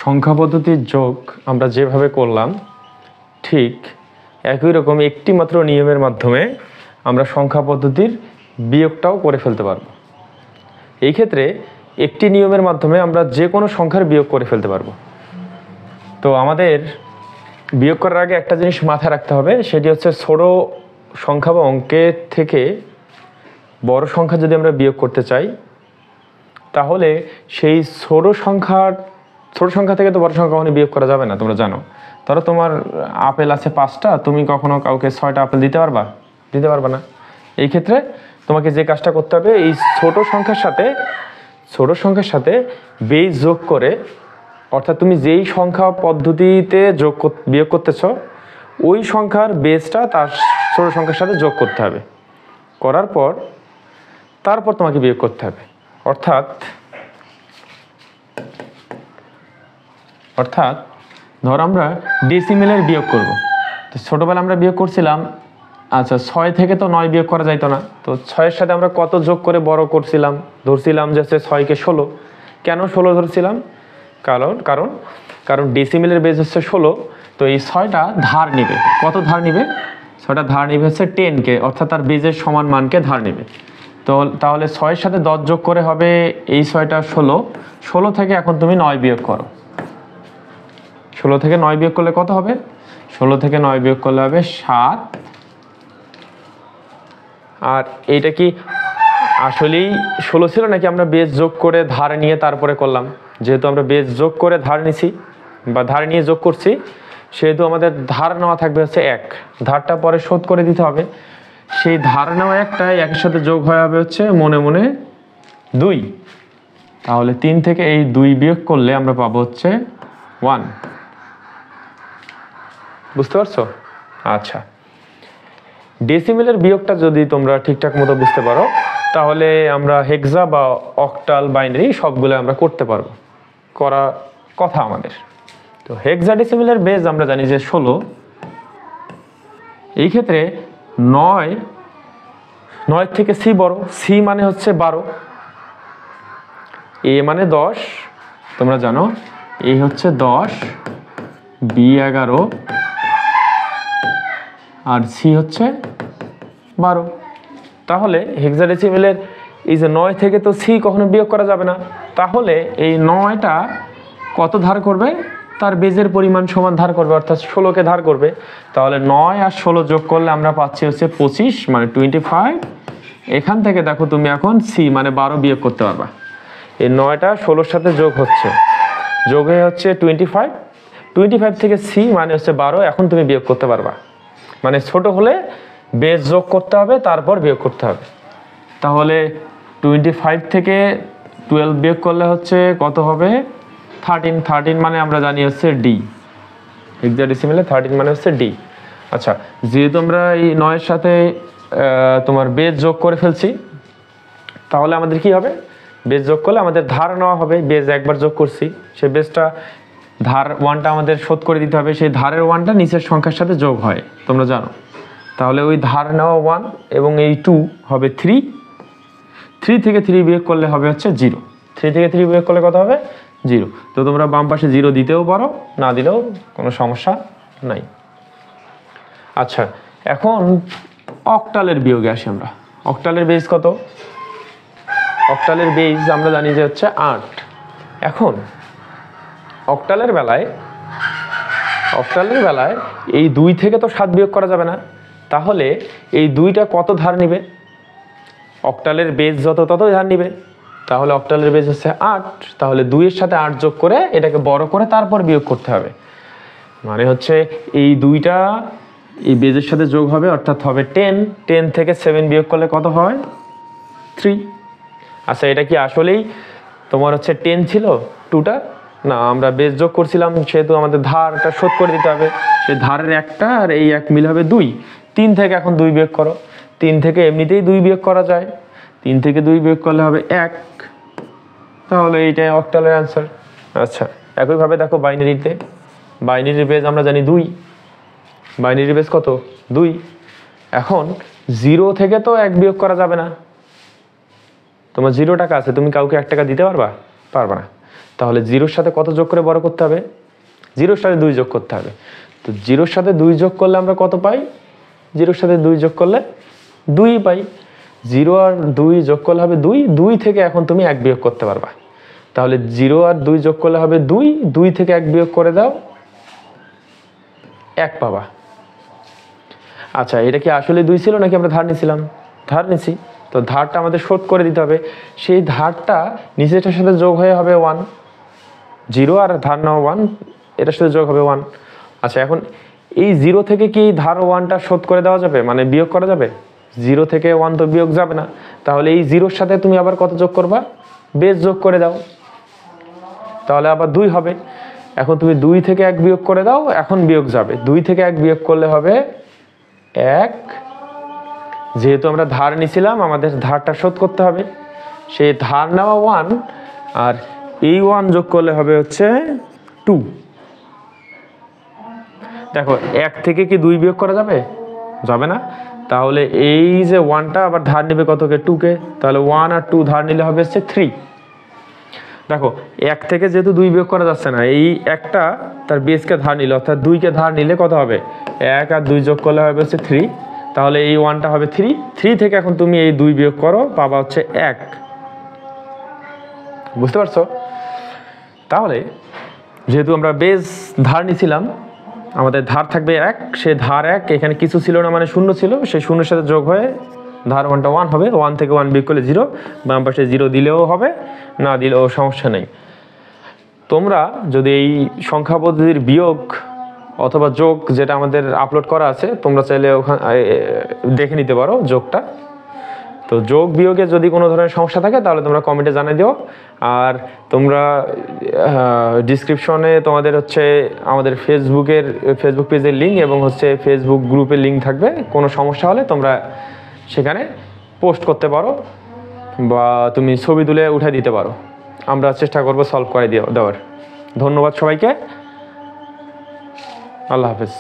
সংখ্যা পদ্ধতির যোগ আমরা যেভাবে করলাম ঠিক একই রকম একটি মাত্র নিয়মের মাধ্যমে আমরা সংখ্যা পদ্ধতির বিয়োগটাও করে ফেলতে পারব। এই ক্ষেত্রে একটি নিয়মের মাধ্যমে আমরা যে কোনো সংখ্যার বিয়োগ করে ফেলতে পারবো। তো আমাদের বিয়োগ করার আগে একটা জিনিস মাথায় রাখতে হবে, সেটি হচ্ছে ছোট সংখ্যা বা অঙ্কের থেকে বড় সংখ্যা যদি আমরা বিয়োগ করতে চাই, তাহলে সেই ছোট সংখ্যা থেকে তো বড় সংখ্যা কখনো বিয়োগ করা যাবে না। তোমরা জানো, ধরো তোমার আপেল আছে 5টা, তুমি কখনো কাউকে 6টা আপেল দিতে পারবা না। এই ক্ষেত্রে তোমাকে যে কাজটা করতে হবে, এই ছোট সংখ্যার সাথে বেজ যোগ করে, অর্থাৎ তুমি যেই সংখ্যা পদ্ধতিতে বিয়োগ করতেছ ওই সংখ্যার বেজটা তার ছোট সংখ্যার সাথে যোগ করতে হবে। করার পর তারপর তোমাকে বিয়োগ করতে হবে। অর্থাৎ ধর আমরা ডেসিমেলের বিয়োগ করব। তো ছোটোবেলা আমরা বিয়োগ করছিলাম, আচ্ছা 6 থেকে তো 9 বিয়োগ করা যাইতো না, তো 6-এর সাথে আমরা কত যোগ করে বড় ধরছিলাম যে 6কে 16। কেন 16 ধরছিলাম? কারণ ডেসিমেলের বেজ হচ্ছে 16। তো এই 6টা ধার নিবে। কত ধার নিবে? 6টা ধার নিবে হচ্ছে 10কে, অর্থাৎ তার বেজের সমান মানকে ধার নিবে। তো তাহলে 6-এর সাথে 10 যোগ করে হবে এই 6টা 16 থেকে এখন তুমি 9 বিয়োগ করো। 16 থেকে 9 বিয়োগ করলে কত হবে? 16 থেকে 9 বিয়োগ করলে হবে 7। আর এইটা কি আসলেই 16 ছিল নাকি আমরা বেজ যোগ করে ধার নিয়ে তারপরে করলাম? যেহেতু আমরা বেজ যোগ করে ধার নিছি বা ধার নিয়ে যোগ করছি, সেহেতু আমাদের ধার নেওয়া থাকবে হচ্ছে 1। ধারটা পরে শোধ করে দিতে হবে। সেই ধার নেওয়া একটা একের সাথে যোগ হয়ে হবে হচ্ছে মনে মনে 2। তাহলে 3 থেকে এই 2 বিয়োগ করলে আমরা পাবো হচ্ছে 1। বুঝতে পারছো? আচ্ছা, ডেসিমেলের বিয়োগটা যদি তোমরা ঠিকঠাক মতো বুঝতে পারো, তাহলে আমরা হেক্সা বা অক্টাল, বাইনারি সবগুলো আমরা করতে পারবো, করা কথা আমাদের। তো হেক্সাডেসিমেলের বেজ আমরা জানি যে 16। এই ক্ষেত্রে 9 থেকে সি বড়, সি মানে হচ্ছে 12, এ মানে 10, তোমরা জানো এ হচ্ছে 10, বি 11 আর সি হচ্ছে 12। তাহলে হেক্সাডেসিমেলের এই যে 9 থেকে তো সি কখনো বিয়োগ করা যাবে না, তাহলে এই 9টা কত ধার করবে? তার বেজের পরিমাণ সমান ধার করবে, অর্থাৎ 16কে ধার করবে। তাহলে 9 আর 16 যোগ করলে আমরা পাচ্ছি হচ্ছে 25 মানে 25। এখান থেকে দেখো তুমি এখন সি মানে 12 বিয়োগ করতে পারবা। এই 9টা 16-র সাথে যোগ হয়ে হচ্ছে 25 থেকে সি মানে হচ্ছে 12। এখন তুমি বিয়োগ করতে পারবা। মানে ছোট হলে বেজ যোগ করতে হবে, তারপর বিয়োগ করতে হবে। তাহলে 25 থেকে 12 বিয়োগ করলে হচ্ছে কত হবে? 13 মানে আমরা জানি হচ্ছে ডি। হেক্সাডেসিমেলে 13 মানে হচ্ছে ডি। আচ্ছা, যেহেতু আমরা এই 9-এর সাথে তোমার বেজ যোগ করে ফেলছি, তাহলে আমাদের কি হবে? বেজ যোগ করলে আমাদের ধার নেওয়া হবে। বেজ একবার যোগ করছি, সেই বেজটা ধার 1টা আমাদের শোধ করে দিতে হবে। সেই ধারের 1টা নিচের সংখ্যার সাথে যোগ হয়, তোমরা জানো। তাহলে ওই ধার নেওয়া 1 এবং এই 2 হবে 3। 3 থেকে 3 বিয়োগ করলে হবে হচ্ছে 0। 3 থেকে 3 বিয়োগ করলে কত হবে? 0। তো তোমরা বাম পাশে 0 দিতেও পারো, না দিলেও কোনো সমস্যা নাই। আচ্ছা, এখন অক্টালের বিয়োগে আসি আমরা। অক্টালের বেজ কত? অক্টালের বেজ আমরা জানি যে হচ্ছে 8। এখন অক্টালের বেলায় এই 2 থেকে তো 7 বিয়োগ করা যাবে না, তাহলে এই 2টা কত ধার নিবে? অক্টালের বেজ যত তত ধার নিবে। তাহলে অক্টালের বেজ হচ্ছে 8। তাহলে 2-এর সাথে 8 যোগ করে এটাকে বড় করে তারপর বিয়োগ করতে হবে। মানে হচ্ছে এই 2টা এই বেজের সাথে যোগ হবে, অর্থাৎ হবে 10 থেকে 7 বিয়োগ করলে কত হয়? 3। আচ্ছা, এটা কি আসলেই তোমার হচ্ছে 10 ছিল 2টা? না, আমরা বেজ যোগ করছিলাম, সেহেতু আমাদের ধারটা শোধ করে দিতে হবে। সেই ধারের 1টা আর এই 1 মিলে হবে 2। 3 থেকে এখন 2 বিয়োগ করো। 3 থেকে এমনিতেই 2 বিয়োগ করা যায়। 3 থেকে 2 বিয়োগ করলে হবে 1। তাহলে এইটাই অক্টালের অ্যান্সার। আচ্ছা, একইভাবে দেখো বাইনারির বেজ আমরা জানি 2। বাইনারি বেজ কত? 2। এখন 0 থেকে তো 1 বিয়োগ করা যাবে না। তোমার 0 টাকা আছে, তুমি কাউকে 1 টাকা দিতে পারবা না। তাহলে জিরোর সাথে কত যোগ করে বড় করতে হবে? জিরোর সাথে 2 যোগ করতে হবে। তো জিরোর সাথে 2 যোগ করলে আমরা কত পাই? জিরোর সাথে 2 যোগ করলে 2 পাই। 0 আর 2 যোগ করলে হবে 2, 2 থেকে এখন তুমি 1 বিয়োগ করতে পারবা। তাহলে 0 আর 2 যোগ করলে হবে 2, 2 থেকে 1 বিয়োগ করে দাও, 1 পাবা। আচ্ছা, এটা কি আসলে 2 ছিল নাকি আমরা ধার নিছিলাম? ধার নিছি। তো ধারটা আমাদের শোধ করে দিতে হবে। সেই ধারটা নিচেটার সাথে যোগ হয়ে হবে 1। 0 আর ধার নাও 1, এটার সাথে যোগ হবে 1। আচ্ছা, এখন এই 0 থেকে কি ধার 1টা শোধ করে দেওয়া যাবে, মানে বিয়োগ করা যাবে? 0 থেকে 1 তো বিয়োগ যাবে না। তাহলে এই 0-র সাথে তুমি আবার কত যোগ করবা? বেস যোগ করে দাও, তাহলে আবার 2 হবে। এখন তুমি 2 থেকে 1 বিয়োগ করে দাও, এখন বিয়োগ যাবে। 2 থেকে 1 বিয়োগ করলে হবে 1। যেহেতু আমরা ধার নিছিলাম, আমাদের ধারটা শোধ করতে হবে। সেই ধার নেওয়া 1 আর এই 1 যোগ করলে হবে হচ্ছে 2। দেখো, 1 থেকে কি 2 বিয়োগ করা যাবে? যাবে না। তাহলে এই যে 1টা আবার ধার নেবে কতকে? 2কে। তাহলে 1 আর 2 ধার নিলে হবে হচ্ছে 3। দেখো, 1 থেকে যেহেতু 2 বিয়োগ করা যাচ্ছে না, এই একটা তার বেসকে ধার নিলে, অর্থাৎ 2কে ধার নিলে কত হবে? 1 আর 2 যোগ করলে হবে হচ্ছে 3। তাহলে এই 1টা হবে 3। 3 থেকে এখন তুমি এই 2 বিয়োগ করো, পাবা হচ্ছে 1। বুঝতে পারছো? তাহলে যেহেতু আমরা বেস ধার নিছিলাম, আমাদের ধার থাকবে 1। সে ধার 1 এখানে কিছু ছিল না, মানে 0 ছিল। সেই 0-এর সাথে যোগ হয়ে ধার 1টা 1 হবে। 1 থেকে 1 বিয়োগ করলে 0। বাম পাশে 0 দিলেও হবে, না দিলেও সমস্যা নেই। তোমরা যদি এই সংখ্যা পদ্ধতির বিয়োগ অথবা যোগ যেটা আমাদের আপলোড করা আছে, তোমরা চাইলে ওখানে দেখে নিতে পারো যোগটা। তো যোগ বিয়োগে যদি কোনো ধরনের সমস্যা থাকে তাহলে তোমরা কমেন্টে জানিয়ে দিও। আর তোমরা ডিসক্রিপশনে তোমাদের হচ্ছে আমাদের ফেসবুক পেজের লিঙ্ক এবং হচ্ছে ফেসবুক গ্রুপের লিঙ্ক থাকবে। কোনো সমস্যা হলে তোমরা সেখানে পোস্ট করতে পারো বা তুমি ছবি তুলে উঠে দিতে পারো। আমরা চেষ্টা করব সলভ করে দেওয়ার। ধন্যবাদ সবাইকে। আল্লাহ হাফেজ।